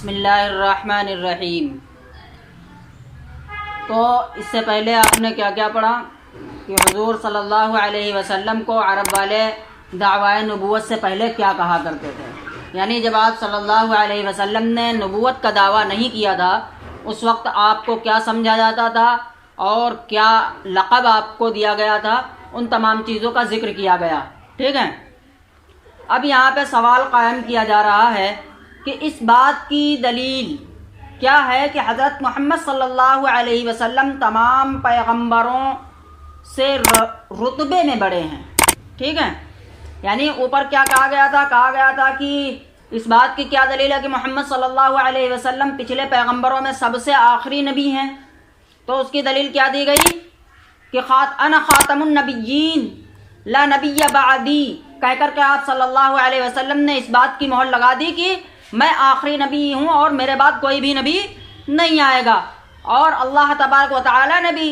بسم اللہ الرحمن الرحیم۔ تو اس سے پہلے آپ نے کیا پڑھا کہ حضور صلی اللہ علیہ وسلم کو عرب والے دعوی نبوت سے پہلے کیا کہا کرتے تھے، یعنی جب آپ صلی اللہ علیہ وسلم نے نبوت کا دعویٰ نہیں کیا تھا اس وقت آپ کو کیا سمجھا جاتا تھا اور کیا لقب آپ کو دیا گیا تھا، ان تمام چیزوں کا ذکر کیا گیا۔ ٹھیک ہے، اب یہاں پہ سوال قائم کیا جا رہا ہے کہ اس بات کی دلیل کیا ہے کہ حضرت محمد صلی اللہ علیہ وسلم تمام پیغمبروں سے رتبے میں بڑے ہیں۔ ٹھیک ہے، یعنی اوپر کیا کہا گیا تھا کہ اس بات کی کیا دلیل ہے کہ محمد صلی اللہ علیہ وسلم پچھلے پیغمبروں میں سب سے آخری نبی ہیں، تو اس کی دلیل کیا دی گئی کہ انا خاتم النبیین لا نبی بعدی کہہ کر کے آپ صلی اللہ علیہ وسلم نے اس بات کی مہر لگا دی کہ میں آخری نبی ہوں اور میرے بعد کوئی بھی نبی نہیں آئے گا۔ اور اللہ تبارک و تعالی نے بھی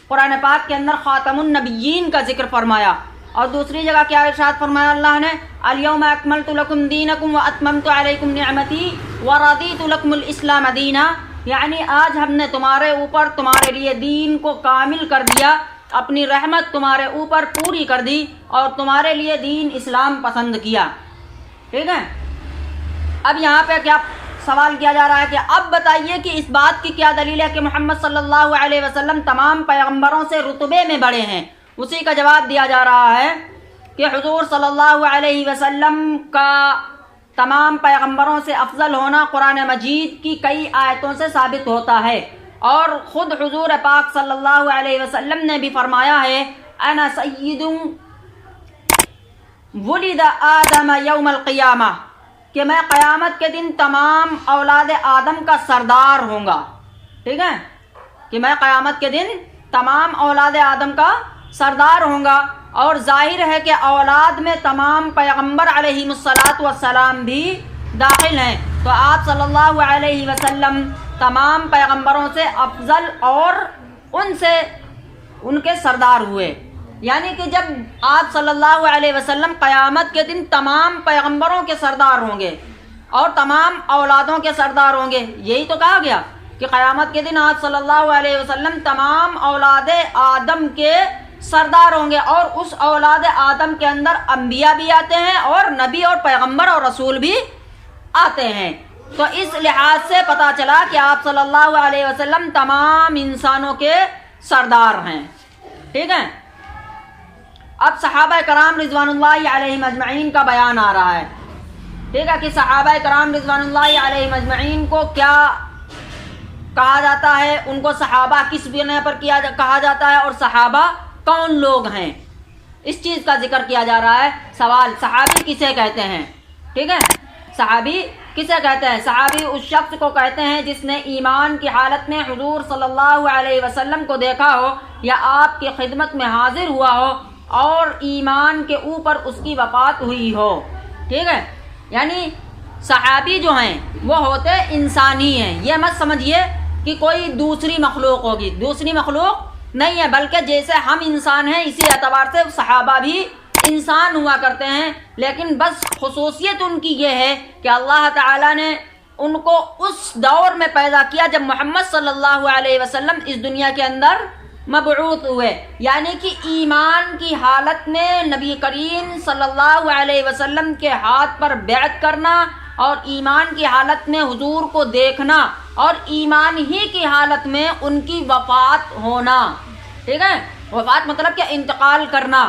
قرآن پاک کے اندر خاتم النبیین کا ذکر فرمایا، اور دوسری جگہ کیا ارشاد فرمایا اللہ نے، الیوم اکملت لکم دینکم واتممت علیکم نعمتی ورضیت لکم الاسلام دینا، یعنی آج ہم نے تمہارے اوپر تمہارے لیے دین کو کامل کر دیا، اپنی رحمت تمہارے اوپر پوری کر دی اور تمہارے لیے دین اسلام پسند کیا۔ ٹھیک ہے، اب یہاں پہ کیا سوال کیا جا رہا ہے کہ اب بتائیے کہ اس بات کی کیا دلیل ہے کہ محمد صلی اللہ علیہ وسلم تمام پیغمبروں سے رتبے میں بڑے ہیں۔ اسی کا جواب دیا جا رہا ہے کہ حضور صلی اللہ علیہ وسلم کا تمام پیغمبروں سے افضل ہونا قرآن مجید کی کئی آیتوں سے ثابت ہوتا ہے، اور خود حضور پاک صلی اللہ علیہ وسلم نے بھی فرمایا ہے انا سید ولد آدم یوم القیامہ، کہ میں قیامت کے دن تمام اولاد آدم کا سردار ہوں گا۔ ٹھیک ہے، کہ میں قیامت کے دن تمام اولاد آدم کا سردار ہوں گا، اور ظاہر ہے کہ اولاد میں تمام پیغمبر علیہ الصلاۃ والسلام بھی داخل ہیں، تو آپ صلی اللہ علیہ وسلم تمام پیغمبروں سے افضل اور ان کے سردار ہوئے، یعنی کہ جب آپ صلی اللہ علیہ وسلم قیامت کے دن تمام پیغمبروں کے سردار ہوں گے اور تمام اولادوں کے سردار ہوں گے، یہی تو کہا گیا کہ قیامت کے دن آپ صلی اللہ علیہ وسلم تمام اولاد آدم کے سردار ہوں گے، اور اس اولاد آدم کے اندر انبیاء بھی آتے ہیں اور نبی اور پیغمبر اور رسول بھی آتے ہیں۔ تو اس لحاظ سے پتہ چلا کہ آپ صلی اللہ علیہ وسلم تمام انسانوں کے سردار ہیں۔ ٹھیک ہے، اب صحابہ کرام رضوان اللہ علیہم اجمعین کا بیان آ رہا ہے۔ ٹھیک ہے، کہ صحابہ کرام رضوان اللہ علیہم اجمعین کو کیا کہا جاتا ہے، ان کو صحابہ کس بنا پر کہا جاتا ہے، اور صحابہ کون لوگ ہیں، اس چیز کا ذکر کیا جا رہا ہے۔ سوال، صحابی کسے کہتے ہیں؟ ٹھیک ہے، صحابی کسے کہتے ہیں؟ صحابی اس شخص کو کہتے ہیں جس نے ایمان کی حالت میں حضور صلی اللہ علیہ وسلم کو دیکھا ہو یا آپ کی خدمت میں حاضر ہوا ہو اور ایمان کے اوپر اس کی وفات ہوئی ہو۔ ٹھیک ہے، یعنی صحابی جو ہیں وہ ہوتے انسانی ہیں، یہ مت سمجھیے کہ کوئی دوسری مخلوق ہوگی، دوسری مخلوق نہیں ہے، بلکہ جیسے ہم انسان ہیں اسی اعتبار سے صحابہ بھی انسان ہوا کرتے ہیں، لیکن بس خصوصیت ان کی یہ ہے کہ اللہ تعالیٰ نے ان کو اس دور میں پیدا کیا جب محمد صلی اللہ علیہ وسلم اس دنیا کے اندر مبعوث ہوئے، یعنی کہ ایمان کی حالت میں نبی کریم صلی اللہ علیہ وسلم کے ہاتھ پر بیعت کرنا، اور ایمان کی حالت میں حضور کو دیکھنا، اور ایمان ہی کی حالت میں ان کی وفات ہونا۔ ٹھیک ہے، وفات مطلب کہ انتقال کرنا،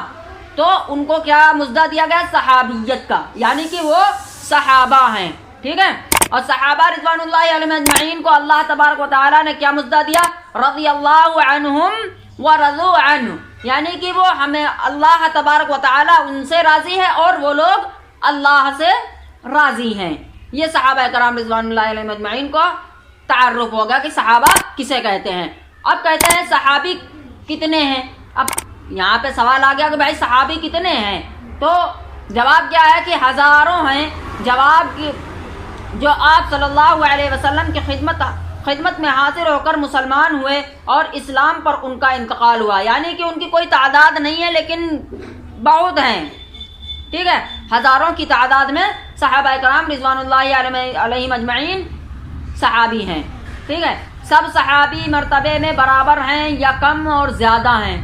تو ان کو کیا مزدہ دیا گیا؟ صحابیت کا، یعنی کہ وہ صحابہ ہیں۔ ٹھیک ہے، اور صحابہ رضوان اللہ علیہم اجمعین کو اللہ تبارک و تعالیٰ نے کیا مزدہ دیا؟ رضی اللہ عنہم ورضوا عنہ، یعنی کہ وہ ہمیں اللہ تبارک و تعالیٰ ان سے راضی ہے اور وہ لوگ اللہ سے راضی ہیں۔ یہ صحابہ کرام رضوان اللہ علیہم اجمعین کو تعارف ہوگا کہ صحابہ کسے کہتے ہیں۔ اب کہتے ہیں صحابی کتنے ہیں؟ اب یہاں پہ سوال آ گیا کہ بھائی صحابی کتنے ہیں، تو جواب کیا ہے کہ ہزاروں ہیں۔ جواب کی جو آپ صلی اللہ علیہ وسلم کی خدمت میں حاضر ہو کر مسلمان ہوئے اور اسلام پر ان کا انتقال ہوا، یعنی کہ ان کی کوئی تعداد نہیں ہے لیکن بہت ہیں۔ ٹھیک ہے، ہزاروں کی تعداد میں صحابہ کرام رضوان اللہ علیہم اجمعین صحابی ہیں، ٹھیک ہے، سب صحابی مرتبے میں برابر ہیں یا کم اور زیادہ ہیں؟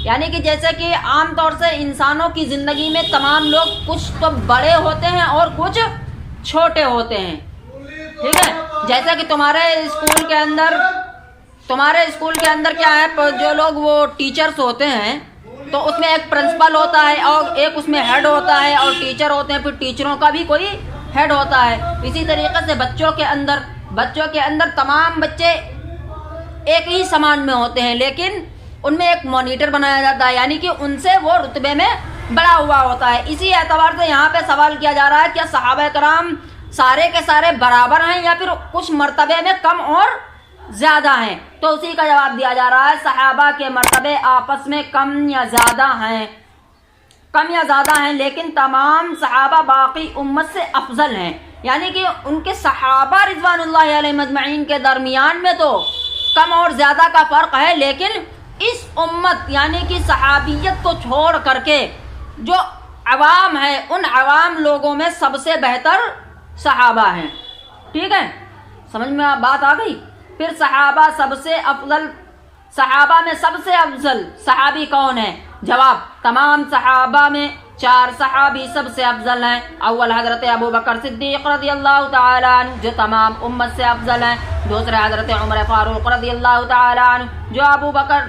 یعنی کہ جیسے کہ عام طور سے انسانوں کی زندگی میں تمام لوگ کچھ تو بڑے ہوتے ہیں اور کچھ چھوٹے ہوتے ہیں، ٹھیک ہے، جیسے کہ تمہارے اسکول کے اندر کیا ہے، جو لوگ وہ ٹیچرز ہوتے ہیں تو اس میں ایک پرنسپل ہوتا ہے اور ایک اس میں ہیڈ ہوتا ہے اور ٹیچر ہوتے ہیں، پھر ٹیچروں کا بھی کوئی ہیڈ ہوتا ہے۔ اسی طریقے سے بچوں کے اندر تمام بچے ایک ہی سامان میں ہوتے ہیں، لیکن ان میں ایک مانیٹر بنایا جاتا ہے، یعنی کہ ان سے وہ رتبے میں بڑا ہوا ہوتا ہے۔ اسی اعتبار سے یہاں پہ سوال کیا جا رہا ہے کیا صحابہ کرام سارے کے سارے برابر ہیں یا پھر کچھ مرتبے میں کم اور زیادہ ہیں؟ تو اسی کا جواب دیا جا رہا ہے صحابہ کے مرتبے آپس میں کم یا زیادہ ہیں، لیکن تمام صحابہ باقی امت سے افضل ہیں، یعنی کہ ان کے صحابہ رضوان اللہ علیہ مجمعین کے درمیان میں تو کم اور زیادہ کا فرق ہے، لیکن اس امت یعنی کہ صحابیت کو چھوڑ کر کے جو عوام ہے ان عوام لوگوں میں سب سے بہتر صحابہ ہیں، ٹھیک ہے، سمجھ میں بات آ گئی؟ پھر صحابہ میں سب سے افضل صحابی کون ہے؟ جواب، تمام صحابہ میں 4 صحابی سب سے افضل ہیں۔ اول حضرت ابو بکر صدیق رضی اللہ تعالی عنہ جو تمام امت سے افضل ہیں، دوسرے حضرت عمر فاروق رضی اللہ تعالی عنہ جو ابو بکر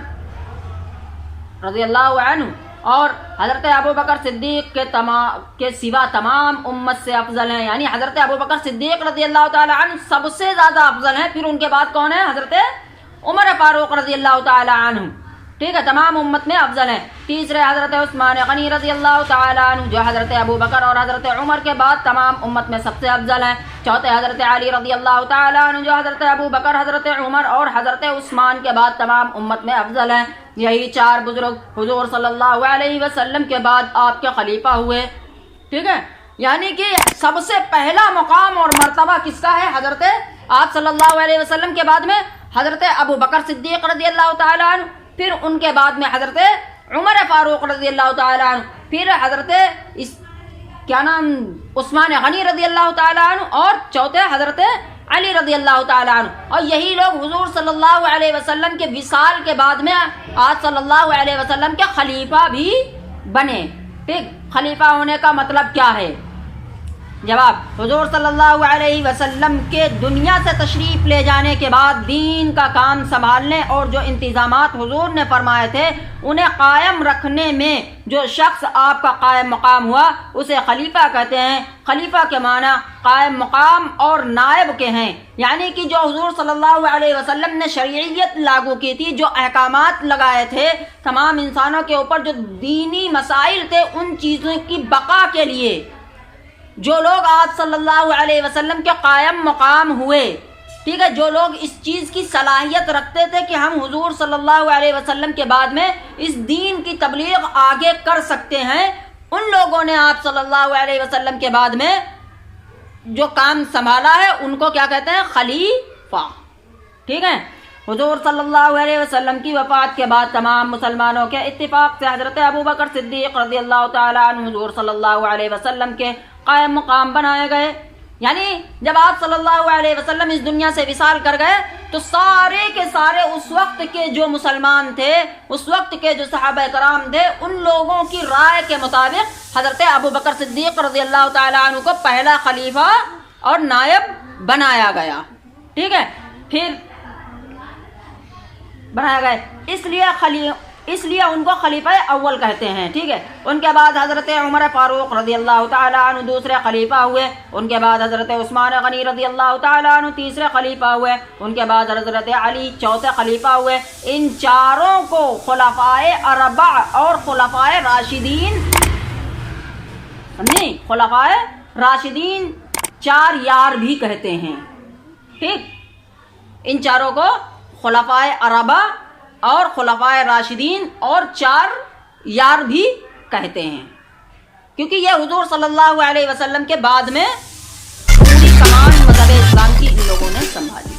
رضی اللہ عنہ اور حضرت ابو بکر صدیق کے سوا تمام امت سے افضل ہیں، یعنی حضرت ابو بکر صدیق رضی اللہ تعالی عنہ سب سے زیادہ افضل ہیں، پھر ان کے بعد کون ہے؟ حضرت عمر فاروق رضی اللہ تعالی عنہ، ٹھیک ہے، تمام امت میں افضل ہیں۔ تیسرے حضرت عثمان غنی رضی اللہ تعالی عنہ جو حضرت ابو بکر اور حضرت عمر کے بعد تمام امت میں سب سے افضل ہیں۔ چوتھے حضرت علی رضی اللہ تعالی عنہ جو حضرت ابو بکر، حضرت عمر اور حضرت عثمان کے بعد تمام امت میں افضل ہیں۔ یہی 4 بزرگ حضور صلی اللہ علیہ وسلم کے بعد آپ کے خلیفہ ہوئے، ٹھیک ہے، یعنی کہ سب سے پہلا مقام اور مرتبہ کس کا ہے؟ حضرت آپ صلی اللہ علیہ وسلم کے بعد میں حضرت ابو بکر صدیق رضی اللہ تعالی عنہ، پھر ان کے بعد میں حضرت عمر فاروق رضی اللہ تعالی عنہ، پھر حضرت عثمان غنی رضی اللہ تعالی عنہ اور چوتھے حضرت علی رضی اللہ تعالی عنہ۔ اور یہی لوگ حضور صلی اللہ علیہ وسلم کے وصال کے بعد میں آج صلی اللہ علیہ وسلم کے خلیفہ بھی بنے، ٹھیک، خلیفہ ہونے کا مطلب کیا ہے؟ جواب، حضور صلی اللہ علیہ وسلم کے دنیا سے تشریف لے جانے کے بعد دین کا کام سنبھالنے اور جو انتظامات حضور نے فرمائے تھے انہیں قائم رکھنے میں جو شخص آپ کا قائم مقام ہوا اسے خلیفہ کہتے ہیں۔ خلیفہ کے معنی قائم مقام اور نائب کے ہیں، یعنی کہ جو حضور صلی اللہ علیہ وسلم نے شریعت لاگو کی تھی، جو احکامات لگائے تھے تمام انسانوں کے اوپر، جو دینی مسائل تھے، ان چیزوں کی بقا کے لیے جو لوگ آپ صلی اللہ علیہ وسلم کے قائم مقام ہوئے، ٹھیک ہے، جو لوگ اس چیز کی صلاحیت رکھتے تھے کہ ہم حضور صلی اللہ علیہ وسلم کے بعد میں اس دین کی تبلیغ آگے کر سکتے ہیں، ان لوگوں نے آپ صلی اللہ علیہ وسلم کے بعد میں جو کام سنبھالا ہے ان کو کیا کہتے ہیں؟ خلیفہ، ٹھیک ہے۔ حضور صلی اللہ علیہ وسلم کی وفات کے بعد تمام مسلمانوں کے اتفاق سے حضرت ابو بکر صدیق رضی اللہ تعالی عنہ حضور صلی اللہ علیہ وسلم کے قائم مقام بنائے گئے، یعنی جب آپ صلی اللہ علیہ وسلم اس دنیا سے وصال کر گئے تو سارے کے سارے اس وقت کے جو مسلمان تھے، اس وقت کے جو صحابہ کرام تھے، ان لوگوں کی رائے کے مطابق حضرت ابو بکر صدیق رضی اللہ تعالی عنہ کو پہلا خلیفہ اور نائب بنایا گیا، ٹھیک ہے، پھر بنایا گیا، اس لیے ان کو خلیفہ اول کہتے ہیں، ٹھیک ہے۔ ان کے بعد حضرت عمر فاروق رضی اللہ تعالی عنہ دوسرے خلیفہ ہوئے، ان کے بعد حضرت عثمان غنی رضی اللہ تعالی عنہ تیسرے خلیفہ ہوئے، ان کے بعد حضرت علی چوتھے خلیفہ ہوئے۔ ان چاروں کو خلفائے اربع اور خلفائے راشدین، سمجھیں، خلفائے راشدین 4 یار بھی کہتے ہیں، ٹھیک، ان چاروں کو خلفائے اربع اور خلفائے راشدین اور 4 یار بھی کہتے ہیں، کیونکہ یہ حضور صلی اللہ علیہ وسلم کے بعد میں پوری کمان مذہب اسلام کی ان لوگوں نے سنبھالی۔